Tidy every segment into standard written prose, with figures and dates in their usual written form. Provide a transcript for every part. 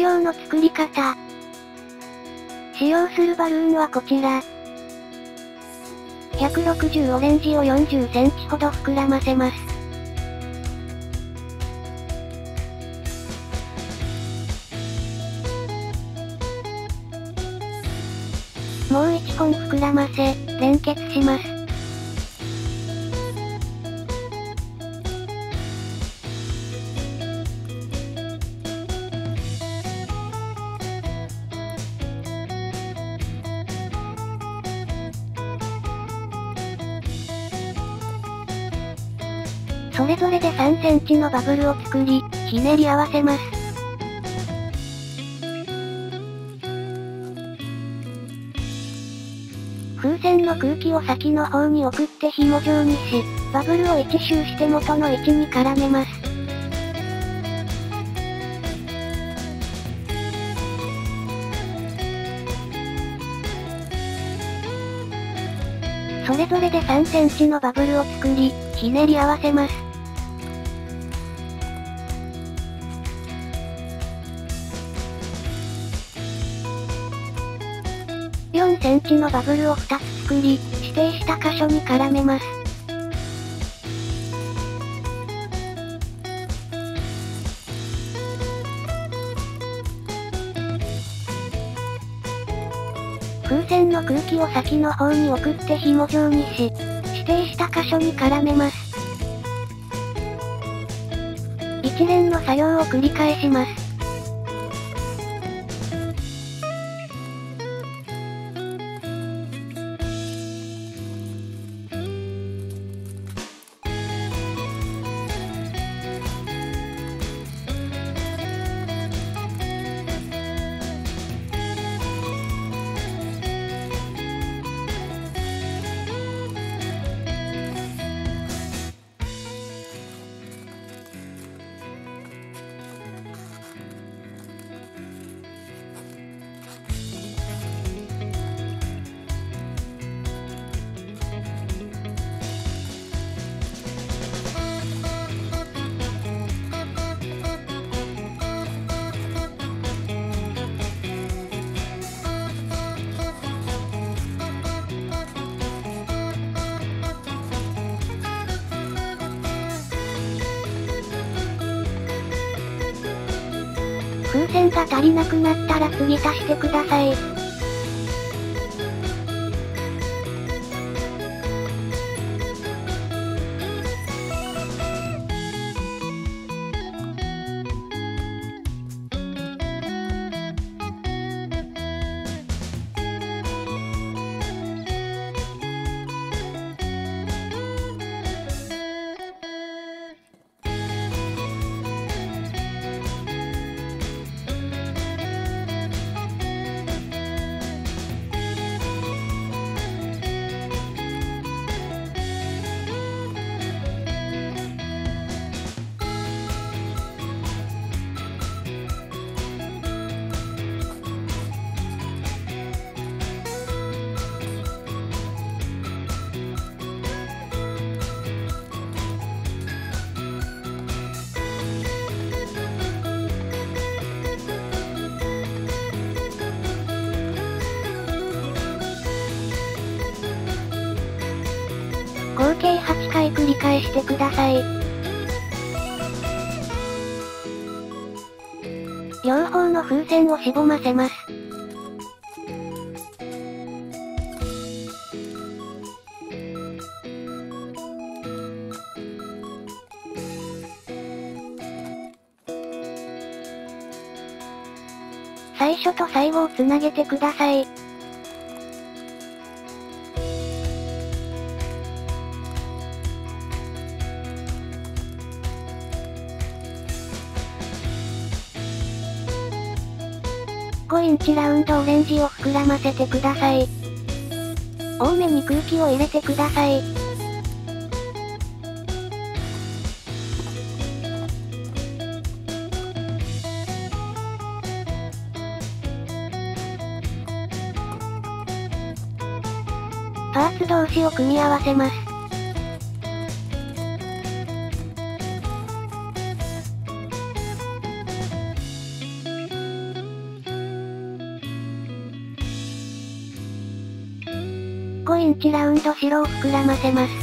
用の作り方。使用するバルーンはこちら。160オレンジを40センチほど膨らませます。もう1本膨らませ、連結します。それぞれで3センチのバブルを作り、ひねり合わせます。風船の空気を先の方に送って紐状にし、バブルを1周して元の位置に絡めます。それぞれで3センチのバブルを作り、ひねり合わせます。4センチのバブルを2つ作り、指定した箇所に絡めます。風船の空気を先の方に送って紐状にし、指定した箇所に絡めます。一連の作業を繰り返します。風船が足りなくなったら次足してください。合計8回繰り返してください。両方の風船をしぼませます。最初と最後をつなげてください。5インチラウンドオレンジを膨らませてください。多めに空気を入れてください。パーツ同士を組み合わせます。5インチラウンド白を膨らませます。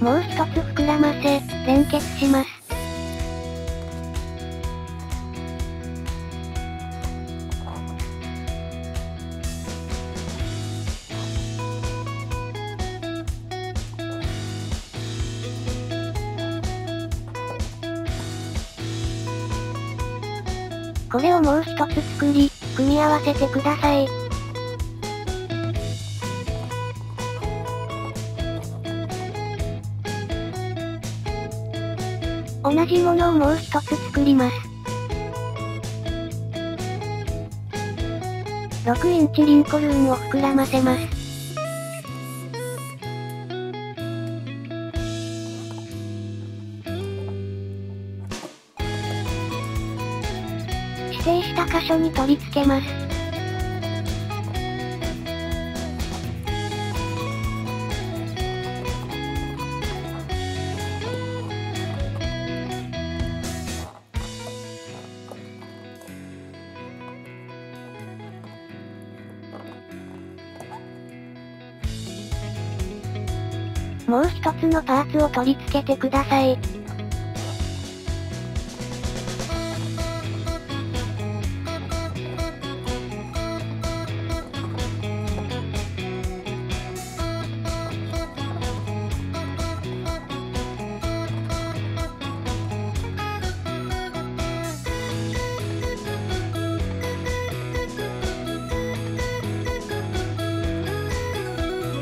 もう一つ膨らませ、連結します。これをもう一つ作り、組み合わせてください。同じものをもう一つ作ります。6インチリンコルーンを膨らませます。指定した箇所に取り付けます。もう一つのパーツを取り付けてください。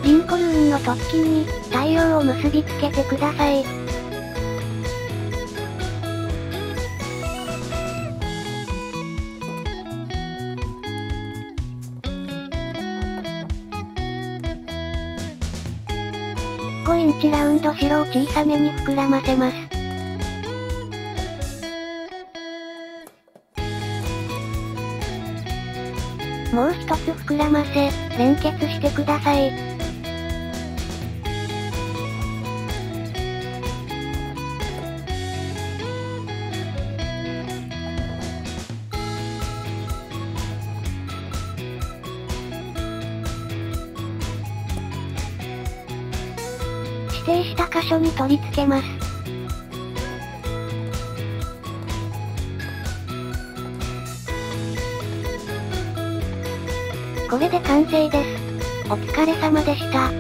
リンコルーンの突起に、太陽を結びつけてください。5インチラウンド白を小さめに膨らませます。もう一つ膨らませ、連結してください。指定した箇所に取り付けます。これで完成です。お疲れ様でした。